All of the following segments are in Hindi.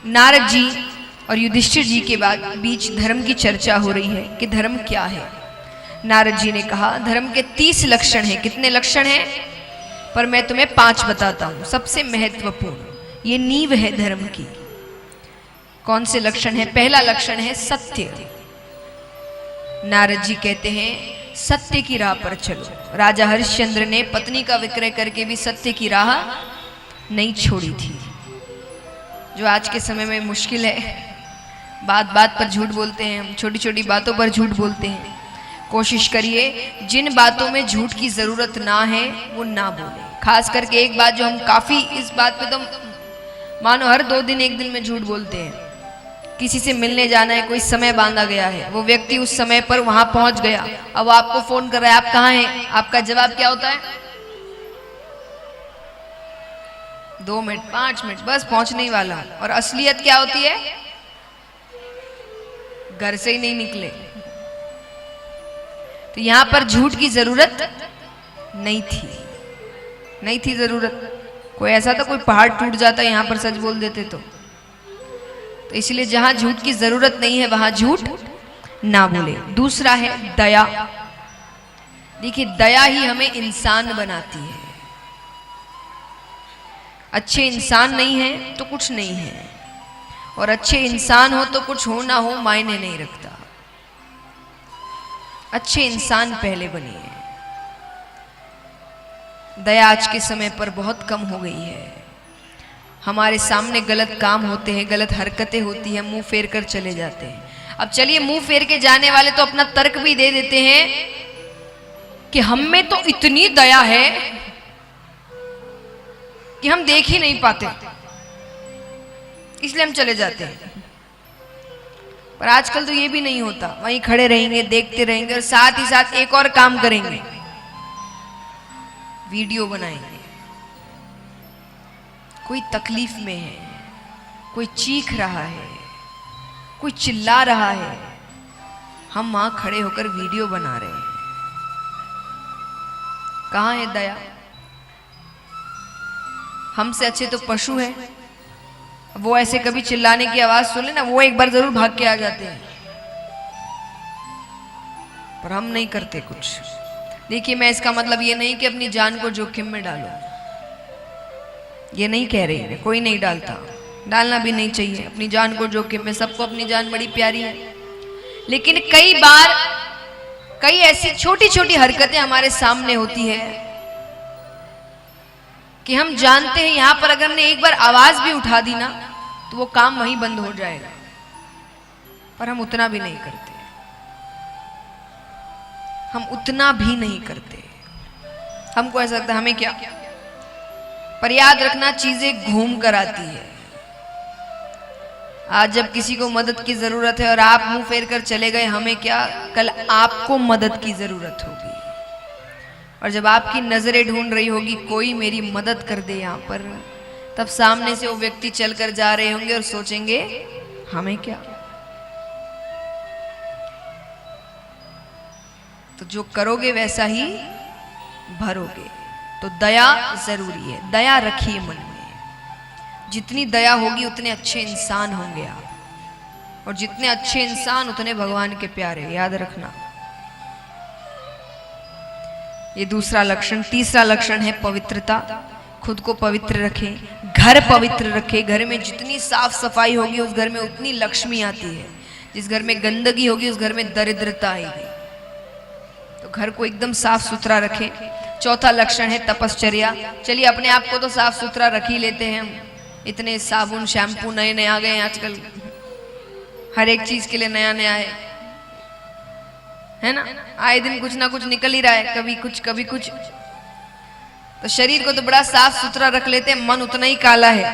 नारद जी और युधिष्ठिर जी के बीच धर्म की चर्चा हो रही है कि धर्म क्या है। नारद जी ने कहा धर्म के 30 लक्षण हैं। कितने लक्षण हैं? पर मैं तुम्हें 5 बताता हूं, सबसे महत्वपूर्ण, ये नींव है धर्म की। कौन से लक्षण है? पहला लक्षण है सत्य। नारद जी कहते हैं सत्य की राह पर चलो। राजा हरिश्चंद्र ने पत्नी का विक्रय करके भी सत्य की राह नहीं छोड़ी थी, जो आज के समय में मुश्किल है। बात बात पर झूठ बोलते हैं हम, छोटी छोटी बातों पर झूठ बोलते हैं। कोशिश करिए जिन बातों में झूठ की जरूरत ना है वो ना बोले। खास करके एक बात जो हम काफी, इस बात पे तो मानो हर 2 दिन 1 दिन में झूठ बोलते हैं। किसी से मिलने जाना है, कोई समय बांधा गया है, वो व्यक्ति उस समय पर वहां पहुंच गया, अब वो आपको फोन कर रहा है आप कहाँ हैं, आपका जवाब क्या होता है? 2 मिनट 5 मिनट, बस पहुंचने ही वाला। और असलियत क्या होती है? घर से ही नहीं निकले। तो यहां पर झूठ की जरूरत नहीं थी जरूरत। कोई ऐसा तो कोई पहाड़ टूट जाता यहां पर सच बोल देते तो इसलिए जहां झूठ की जरूरत नहीं है वहां झूठ ना बोले। दूसरा है दया। देखिए दया ही हमें इंसान बनाती है। अच्छे इंसान नहीं है तो कुछ नहीं है, और अच्छे इंसान हो तो कुछ हो ना हो मायने नहीं रखता। अच्छे इंसान पहले बनिए। दया आज के समय पर बहुत कम हो गई है। हमारे सामने गलत काम होते हैं, गलत हरकतें होती हैं, मुंह फेर कर चले जाते हैं। अब चलिए मुंह फेर के जाने वाले तो अपना तर्क भी दे देते हैं कि हम में तो इतनी दया है कि हम देख ही नहीं पाते, इसलिए हम चले जाते हैं। पर आजकल तो ये भी नहीं होता, वहीं खड़े रहेंगे, देखते रहेंगे और साथ ही साथ एक और काम करेंगे, वीडियो बनाएंगे। कोई तकलीफ में है, कोई चीख रहा है, कोई चिल्ला रहा है, हम वहां खड़े होकर वीडियो बना रहे हैं। कहां है दया? हमसे अच्छे तो पशु हैं, वो ऐसे कभी चिल्लाने की आवाज सुने ना, वो एक बार जरूर भाग के आ जाते हैं, पर हम नहीं करते कुछ। देखिए मैं इसका मतलब ये नहीं कि अपनी जान को जोखिम में डालो, ये नहीं कह रही है, कोई नहीं डालता, डालना भी नहीं चाहिए अपनी जान को जोखिम में। सबको अपनी जान बड़ी प्यारी है, लेकिन कई बार कई ऐसी छोटी छोटी हरकतें हमारे सामने होती है कि हम जानते हैं यहां पर अगर हमने एक बार आवाज भी उठा दी ना तो वो काम वहीं बंद हो जाएगा, पर हम उतना भी नहीं करते। हम उतना भी नहीं करते। हमको ऐसा लगता है हमें क्या, पर याद रखना चीजें घूम कर आती है। आज जब किसी को मदद की जरूरत है और आप मुंह फेर कर चले गए, हमें क्या, कल आपको मदद की जरूरत होगी, और जब आपकी नजरें ढूंढ रही होगी कोई मेरी मदद कर दे यहां पर, तब सामने से वो व्यक्ति चलकर जा रहे होंगे और सोचेंगे हमें क्या। तो जो करोगे वैसा ही भरोगे। तो दया जरूरी है, दया रखिए मन में। जितनी दया होगी उतने अच्छे इंसान होंगे आप, और जितने अच्छे इंसान उतने भगवान के प्यारे, याद रखना। ये दूसरा लक्षण। तीसरा लक्षण है पवित्रता। खुद को पवित्र रखें, घर पवित्र रखें। घर में जितनी साफ सफाई होगी उस घर में उतनी लक्ष्मी आती है। जिस घर में गंदगी होगी उस घर में दरिद्रता आएगी। तो घर को एकदम साफ सुथरा रखें। चौथा लक्षण है तपश्चर्या। चलिए अपने आप को तो साफ सुथरा रख ही लेते हैं हम, इतने साबुन शैम्पू नए नए आ गए हैं आजकल, हर एक चीज के लिए नया नया है ना, आए दिन कुछ ना कुछ निकल ही रहा है, कभी कुछ कभी कुछ। तो शरीर को तो बड़ा साफ सुथरा रख लेते हैं, मन उतना ही काला है।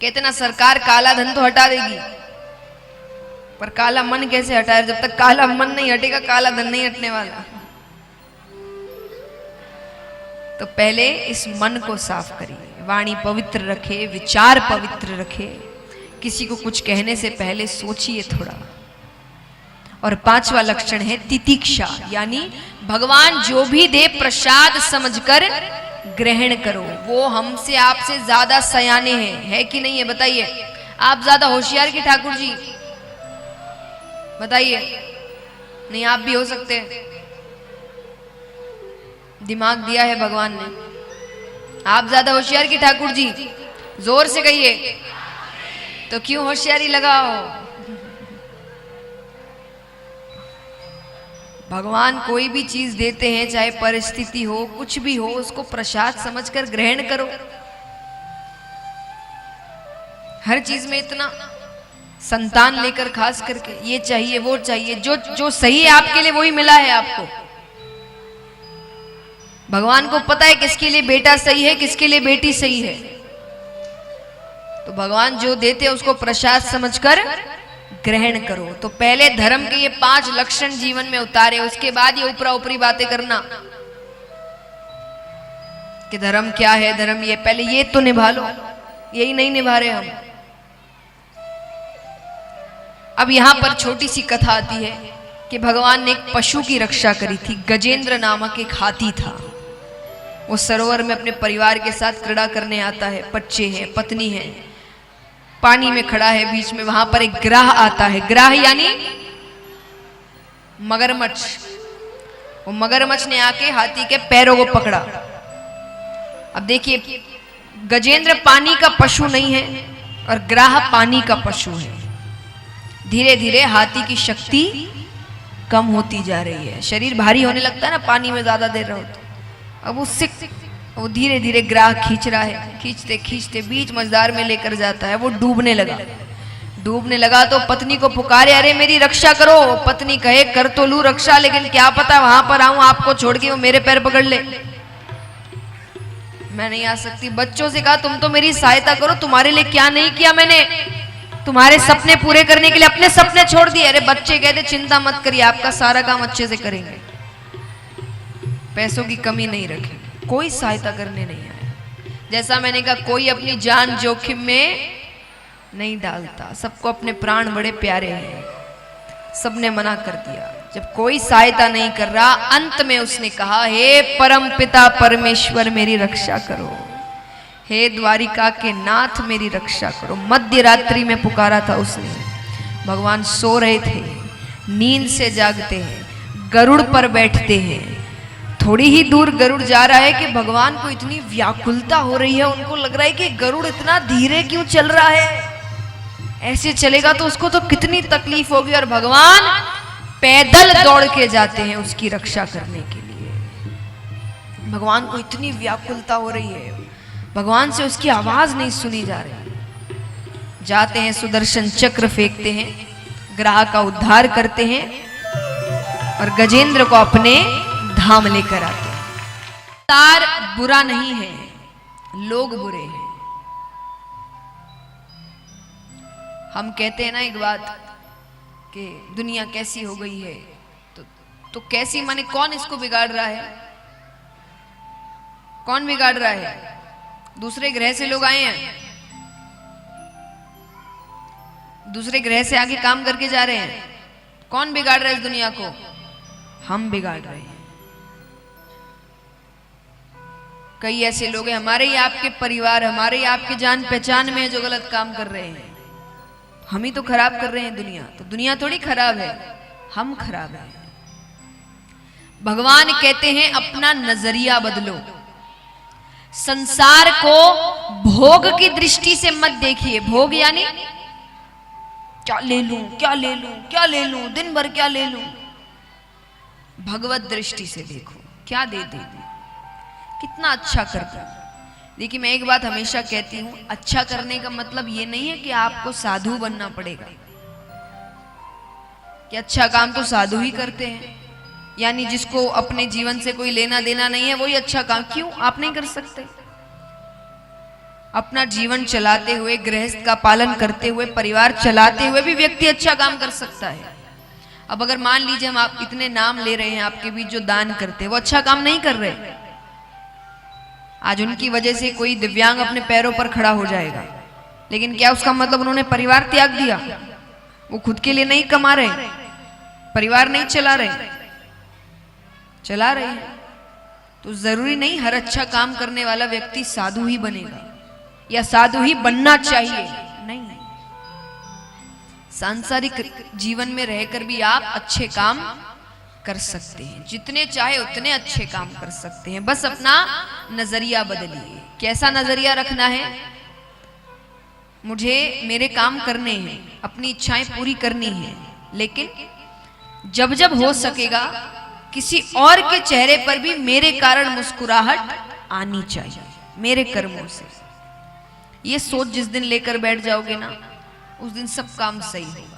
कहते ना सरकार काला धन तो हटा देगी, पर काला मन कैसे हटाए? जब तक काला मन नहीं हटेगा काला धन नहीं हटने वाला। तो पहले इस मन को साफ करिए, वाणी पवित्र रखे, विचार पवित्र रखे, किसी को कुछ कहने से पहले सोचिए थोड़ा। और पांचवा लक्षण है तितिक्षा, यानी भगवान जो भी दे प्रसाद समझकर ग्रहण करो। वो हमसे आपसे ज्यादा सयाने हैं, है कि नहीं है बताइए? आप ज्यादा होशियार कि ठाकुर जी? बताइए। नहीं, आप भी हो सकते हैं, दिमाग दिया है भगवान ने। आप ज्यादा होशियार कि ठाकुर जी? जोर से कहिए। तो क्यों होशियारी लगाओ? भगवान कोई भी चीज देते हैं, चाहे परिस्थिति हो, कुछ भी हो, उसको प्रसाद समझकर ग्रहण करो। हर चीज में इतना संतान लेकर खास करके ये चाहिए वो चाहिए, जो जो सही है आपके लिए वही मिला है आपको। भगवान को पता है किसके लिए बेटा सही है, किसके लिए बेटी सही है। तो भगवान जो देते हैं उसको प्रसाद समझकर ग्रहण करो। तो पहले धर्म के ये 5 लक्षण जीवन में उतारे, उसके बाद ये ऊपरा ऊपरी बातें करना कि धर्म क्या है, धर्म ये, पहले ये तो निभा लो। यही नहीं निभा रहे हम। अब यहां पर छोटी सी कथा आती है कि भगवान ने एक पशु की रक्षा करी थी। गजेंद्र नामक एक हाथी था। वो सरोवर में अपने परिवार के साथ क्रीड़ा करने आता है। बच्चे हैं, पत्नी है, पानी में खड़ा है बीच में। वहां पर एक ग्राह आता है। ग्राह यानी मगरमच्छ। वो मगरमच्छ ने आके हाथी के पैरों को पकड़ा। अब देखिए, गजेंद्र पानी का पशु नहीं है और ग्राह पानी का पशु है। धीरे धीरे हाथी की शक्ति कम होती जा रही है। शरीर भारी होने लगता है ना पानी में ज्यादा देर रहो तो। अब उससे वो धीरे धीरे ग्राह खींच रहा है। खींचते खींचते बीच मझधार में लेकर जाता है। वो डूबने लगा। डूबने लगा तो पत्नी को पुकारे, अरे मेरी रक्षा करो। पत्नी कहे, कर तो लूं रक्षा, लेकिन क्या पता वहां पर आऊं आपको छोड़ के वो मेरे पैर पकड़ ले। मैं नहीं आ सकती। बच्चों से कहा, तुम तो मेरी सहायता करो, तुम्हारे लिए क्या नहीं किया मैंने। तुम्हारे सपने पूरे करने के लिए अपने सपने छोड़ दिए। अरे बच्चे कहते, चिंता मत करिए, आपका सारा काम अच्छे से करेंगे, पैसों की कमी नहीं रखेंगे। कोई सहायता करने नहीं आया। जैसा मैंने कहा, कोई अपनी जान जोखिम में नहीं डालता। सबको अपने प्राण बड़े प्यारे हैं। सबने मना कर दिया। जब कोई सहायता नहीं कर रहा, अंत में उसने कहा, हे परम पिता परमेश्वर मेरी रक्षा करो। हे द्वारिका के नाथ मेरी रक्षा करो। मध्य रात्रि में पुकारा था उसने। भगवान सो रहे थे, नींद से जागते हैं, गरुड़ पर बैठते हैं। थोड़ी ही दूर गरुड़ जा रहा है कि भगवान को इतनी व्याकुलता हो रही है। उनको लग रहा है कि गरुड़ इतना धीरे क्यों चल रहा है, ऐसे चलेगा तो उसको तो कितनी तकलीफ होगी। और भगवान पैदल दौड़ के जाते हैं उसकी रक्षा करने के लिए। भगवान को इतनी व्याकुलता हो रही है, भगवान से उसकी आवाज नहीं सुनी जा रही। जाते हैं, सुदर्शन चक्र फेंकते हैं, ग्राह का उद्धार करते हैं और गजेंद्र को अपने धाम लेकर आते हैं। तार बुरा नहीं है, लोग बुरे हैं। हम कहते हैं ना एक बात कि दुनिया कैसी हो गई है, तो कैसी माने कौन इसको बिगाड़ रहा है? कौन बिगाड़ रहा है? दूसरे ग्रह से लोग आए हैं, दूसरे ग्रह से आके काम करके जा रहे हैं। कौन बिगाड़ रहा है इस दुनिया को? हम बिगाड़ रहे हैं। कई ऐसे लोग हैं हमारे ही आपके परिवार, हमारे ही आपके जान पहचान में है, जो गलत काम कर रहे हैं। हम ही तो खराब कर रहे हैं दुनिया। तो दुनिया थोड़ी खराब है, हम खराब हैं। भगवान कहते हैं अपना नजरिया बदलो। संसार को भोग की दृष्टि से मत देखिए। भोग यानी क्या ले लूं, क्या ले लूं, क्या ले लूं, दिन भर क्या ले लूं। भगवत दृष्टि से देखो, क्या दे दे, कितना अच्छा करता। देखिए, मैं एक बात हमेशा कहती हूं, अच्छा करने का मतलब ये नहीं है कि आपको साधु बनना पड़ेगा। कि अच्छा काम तो साधु ही करते हैं, यानी जिसको अपने जीवन से कोई लेना देना नहीं है वही अच्छा काम। क्यों आप नहीं कर सकते? अपना जीवन चलाते हुए, गृहस्थ का पालन करते हुए, परिवार चलाते हुए भी व्यक्ति अच्छा काम कर सकता है। अब अगर मान लीजिए हम आप इतने नाम ले रहे हैं, आपके बीच जो दान करते हैं वो अच्छा काम नहीं कर रहे। आज उनकी वजह से कोई दिव्यांग अपने पैरों पर खड़ा हो जाएगा, लेकिन क्या उसका मतलब उन्होंने परिवार त्याग दिया? वो खुद के लिए नहीं कमा रहे, परिवार नहीं चला रहे, चला रहे हैं। तो जरूरी नहीं हर अच्छा काम करने वाला व्यक्ति साधु ही बनेगा या साधु ही बनना चाहिए, नहीं। सांसारिक जीवन में रहकर भी आप अच्छे काम कर सकते हैं, जितने चाहे उतने अच्छे काम कर सकते हैं, बस अपना नजरिया बदलिए। कैसा नजरिया रखना है? मुझे मेरे काम करने हैं, अपनी इच्छाएं पूरी करनी है, लेकिन जब जब हो सकेगा किसी और के चेहरे पर भी मेरे कारण मुस्कुराहट आनी चाहिए, मेरे कर्मों से। ये सोच जिस दिन लेकर बैठ जाओगे ना, उस दिन सब काम सही होगा।